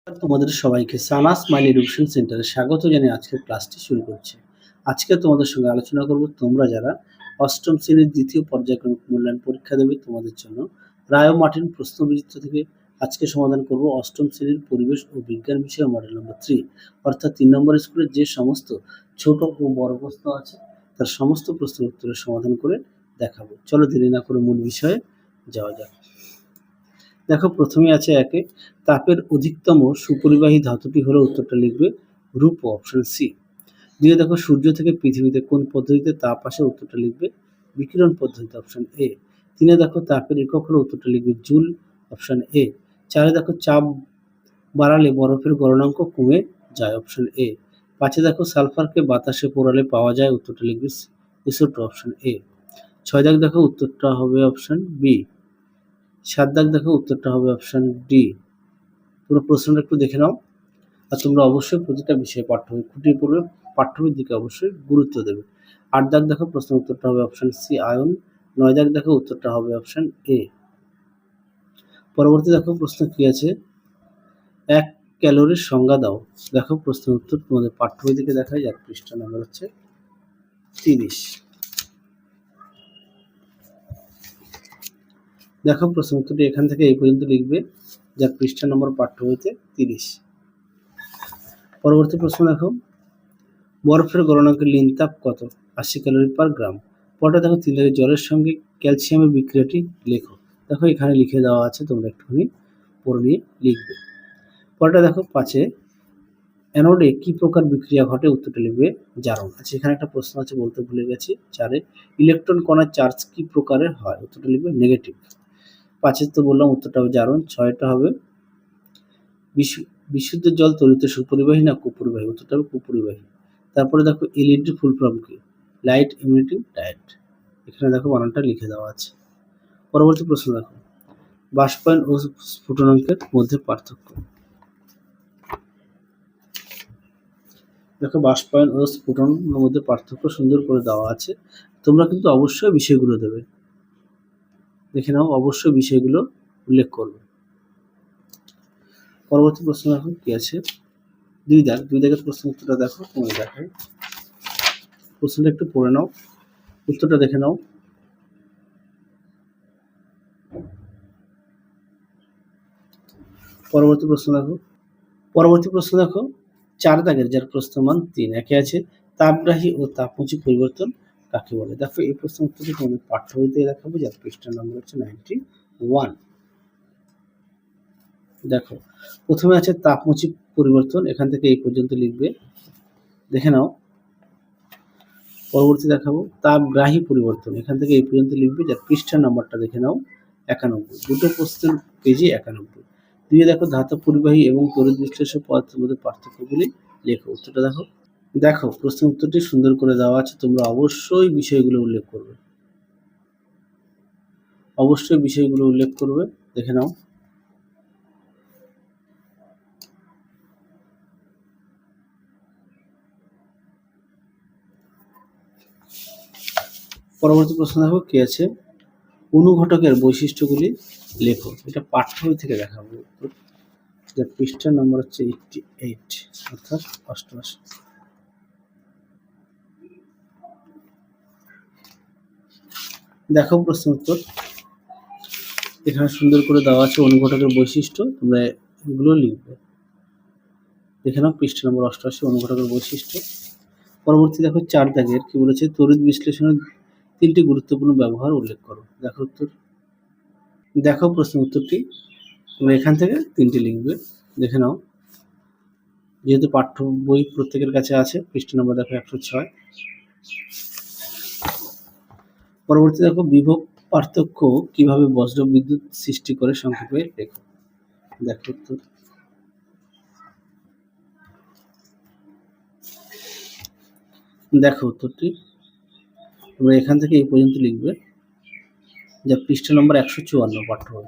তোমাদের সবাইকে সানা smile education সেন্টারে স্বাগত জানিয়ে আজকের ক্লাসটি শুরু করছি। আজকে তোমাদের সঙ্গে আলোচনা করব তোমরা যারা অষ্টম শ্রেণীর দ্বিতীয় পর্যায়ক্রমিক মূল্যায়ন পরীক্ষা দেবে তোমাদের জন্য রায় ও মার্টিন প্রশ্নবিচিত্র থেকে আজকে সমাধান করব অষ্টম শ্রেণীর পরিবেশ ও বিজ্ঞান বিষয়ে মডেল নম্বর 3 অর্থাৎ 3 নম্বর স্কুলের যে সমস্ত ছোট ও বড় প্রশ্ন আছে তার সমস্ত প্রশ্নের উত্তরের সমাধান করে দেখাবো। চলো দেরি না করে মূল বিষয়ে যাওয়া যাক। দেখো প্রথমে আছে একে তাপের অধিকতম সুপরিবাহী ধাতুটি হলো উত্তরটা লিখবে রূপ অপশন সি। দিয়ে দেখো সূর্য থেকে পৃথিবীতে কোন পদ্ধতিতে তাপ আসে উত্তরটা লিখবে বিকিরণ পদ্ধতি অপশন এ। তিনে দেখো তাপের একক হলো উত্তরটা লিখবে জুল অপশন এ। চারে দেখো চাপ বাড়ালে বরফের গলনাঙ্ক কমে যায় অপশন এ। পাঁচে দেখো সালফারকে বাতাসে পোড়ালে পাওয়া যায় উত্তরটা লিখবে এসোটো অপশন এ। ছয় দেখো উত্তরটা হবে অপশন বি। ৭ দেখো উত্তরটা হবে অপশন ডি। পুরো প্রশ্নটা একটু দেখে নাও। আর তোমরা অবশ্যই প্রতিটা বিষয়ে পাঠ্যবই খুঁটিয়ে পড়বে, পাঠ্যবইয়ের দিকে অবশ্যই গুরুত্ব দেবে। ৮ দেখো প্রশ্নের উত্তরটা হবে অপশন সি আয়ন। ৯ দেখো উত্তরটা হবে অপশন এ। পরবর্তী দেখো প্রশ্ন কি আছে, ১ ক্যালোরির সংজ্ঞা দাও। দেখো প্রশ্নের উত্তর তোমাদের পাঠ্যবই থেকে দেখায়, যার পৃষ্ঠা নাম্বার হচ্ছে ৩০। দেখো প্রশ্নের উত্তরটি এখান থেকে এই পর্যন্ত লিখবে, যার পৃষ্ঠা নম্বর পাঠ্যবইতে ৩০। পরবর্তী প্রশ্ন দেখো, বরফের গলনাঙ্কের লিন তাপ কত? ৮০ ক্যালোরি পার গ্রাম। পরটা দেখো ৩ জলের সঙ্গে ক্যালসিয়ামের বিক্রিয়াটি লেখো। দেখো এখানে লিখে দেওয়া আছে, তোমরা একটুখানি পড়ে নিয়ে লিখবে। পরটা দেখো ৫-এ অ্যানোডে কি প্রকার বিক্রিয়া ঘটে উত্তরটা লিখবে জারণ। আচ্ছা এখানে একটা প্রশ্ন আছে, বলতে ভুলে গেছি। ৪-এ ইলেকট্রন কণার চার্জ কি প্রকারের হয় উত্তরটা লিখবে নেগেটিভ। ৫-এর তো বললাম উত্তরটা হবে জারণ। ৬টা হবে বিশুদ্ধ জল তড়িৎ সুপরিবাহী না কুপরিবাহী উত্তরটা হবে কুপরিবাহী। তারপরে দেখো এলইডি ফুল ফর্ম কি? Light emitting diode. এখানে দেখো বানানটা লিখে দেওয়া আছে। পরবর্তী প্রশ্ন দেখো, বাষ্পায়ন ও স্ফুটনাঙ্কের মধ্যে পার্থক্য। দেখো বাষ্পায়ন ও স্ফুটনের মধ্যে পার্থক্য সুন্দর করে দেওয়া আছে। তোমরা কিন্তু অবশ্যই বিষয়গুলো দেবে, দেখে নাও, অবশ্যই বিষয়গুলো উল্লেখ করবে। পরবর্তী প্রশ্ন দেখো কি আছে, ২ দাগের প্রশ্ন উত্তরটা দেখো, তোমাদের দেখায়। প্রশ্নটা একটু পড়ে নাও, উত্তরটা দেখে নাও। পরবর্তী প্রশ্ন দেখো ৪ দাগের, যার প্রশ্নমান ৩। একে আছে তাপগ্রাহী ও তাপমুচি পরিবর্তন কাকে বলে? দেখো এই প্রশ্ন উত্তরটি তোমাদের পাঠ্যবইতে দেখাবো, যার পৃষ্ঠা নম্বর হচ্ছে 91। দেখো প্রথমে আছে তাপমুচি পরিবর্তন, এখান থেকে এই পর্যন্ত লিখবে, দেখে নাও। পরবর্তী দেখাবো তাপগ্রাহী পরিবর্তন, এখান থেকে এই পর্যন্ত লিখবে, যার পৃষ্ঠা নাম্বারটা দেখে নাও ৯১। দুটো প্রশ্নের পেজে ৯১। দিয়ে দেখো ধাতব পরিবাহী এবং তড়িৎ বিশ্লেষক পদার্থের মধ্যে পার্থক্যগুলি লেখো। উত্তরটা দেখো প্রশ্নের উত্তরটি সুন্দর করে দেওয়া আছে, তোমরা অবশ্যই বিষয়গুলো উল্লেখ করবে, অবশ্যই বিষয়গুলো উল্লেখ করবে, দেখে নাও। পরবর্তী প্রশ্ন দেখো কি আছে, অনুঘটকের বৈশিষ্ট্যগুলি লেখো। এটা পাঠ্যবই থেকে দেখাবো, যার পৃষ্ঠা নম্বর হচ্ছে 88 অর্থাৎ 88। দেখো প্রশ্ন উত্তর এখানে সুন্দর করে দেওয়া আছে, অনুঘটকের বৈশিষ্ট্য, তোমরা এগুলো লিখবে, দেখে নাও পৃষ্ঠা নম্বর 88 অনুঘটকের বৈশিষ্ট্য। পরবর্তী দেখো ৪ দাগের কি বলেছে, তড়িৎ বিশ্লেষণের ৩টি গুরুত্বপূর্ণ ব্যবহার উল্লেখ করো। দেখো উত্তর, দেখো প্রশ্ন উত্তরটি তোমরা এখান থেকে ৩টি লিখবে, দেখে নাও। যেহেতু পাঠ্য বই প্রত্যেকের কাছে আছে, পৃষ্ঠা নম্বর দেখো ১০৬। পরবর্তী দেখো বিভব পার্থক্য কিভাবে বজ্র বিদ্যুৎ সৃষ্টি করে সংক্ষেপে লেখো। দেখো উত্তর, দেখো উত্তরটি তোমরা এখান থেকে এই পর্যন্ত লিখবে, যা পৃষ্ঠা নম্বর ১৫৪ পাঠ্য বই।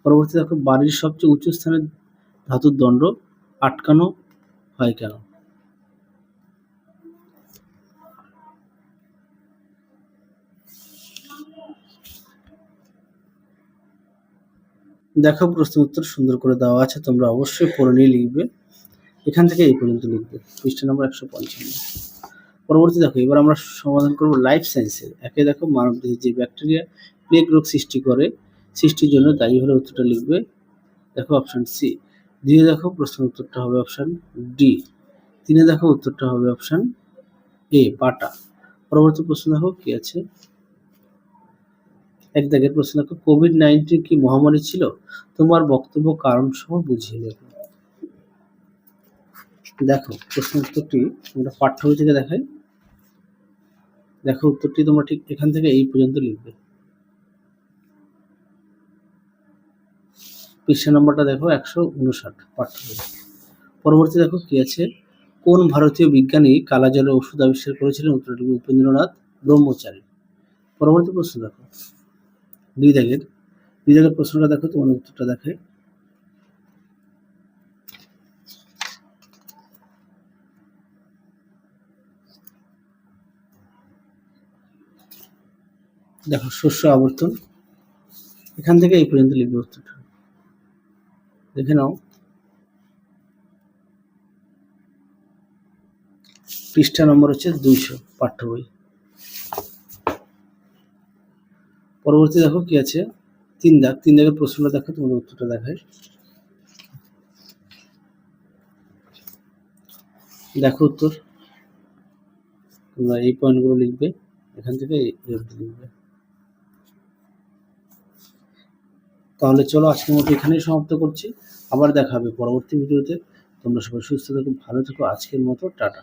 পরবর্তী দেখো বাড়ির সবচেয়ে উঁচু স্থানে ধাতুর দণ্ড আটকানো হয় কেন? দেখো প্রশ্ন উত্তর সুন্দর করে দেওয়া আছে, তোমরা অবশ্যই পড়ে নিয়ে লিখবে। এখান থেকে এই পর্যন্ত লিখবে, পৃষ্ঠা নম্বর 155। পরবর্তী দেখো, এবার আমরা সমাধান করব লাইফ সায়েন্সের। একে দেখো, মানবদেহে যে ব্যাকটেরিয়া প্লেগ রোগ সৃষ্টি করে, সৃষ্টির জন্য দায়ী হলে উত্তরটা লিখবে। দেখো অপশন সি। দুইয়ে দেখো প্রশ্নের উত্তরটা হবে অপশন ডি। তিনে দেখো উত্তরটা হবে অপশন এ, পাটা। পরবর্তী প্রশ্ন দেখো কি আছে। এক দাগের প্রশ্ন দেখো, কোভিড-19 কি মহামারী ছিল? তোমার বক্তব্য কারণ সহ বুঝিয়ে লেখো। দেখো প্রশ্ন উত্তরটি আমরা পাঠ্য বই থেকে দেখাই। দেখো উত্তরটি তোমরা ঠিক এখান থেকে এই পর্যন্ত লিখবে। পৃষ্ঠা নম্বরটা দেখো 159 পাঠ্য বই। পরবর্তী দেখো কি আছে। কোন ভারতীয় বিজ্ঞানী কালাজ্বরের ওষুধ আবিষ্কার করেছিলেন? উত্তরটি উপেন্দ্রনাথ ব্রহ্মচারী। পরবর্তী প্রশ্ন দেখো, দুই দাগের প্রশ্নটা দেখো, তোমাদের উত্তরটা দেখে। দেখো শস্য আবর্তন, এখান থেকে এই পর্যন্ত লিখবে উত্তরটা। দেখে নাও পৃষ্ঠা নম্বর হচ্ছে 200 পাঠ্য বই। পরবর্তী দেখো কি আছে। তিন দাগের প্রশ্নটা দেখো, তোমাদের উত্তরটা দেখায়। দেখো উত্তর, তোমরা এই পয়েন্টগুলো লিখবে, এখান থেকে লিখবে। তাহলে চলো আজকের মতো এখানেই সমাপ্ত করছি। আবার দেখা হবে পরবর্তী ভিডিওতে। তোমরা সবাই সুস্থ থেকো, ভালো থেকো। আজকের মতো টাটা।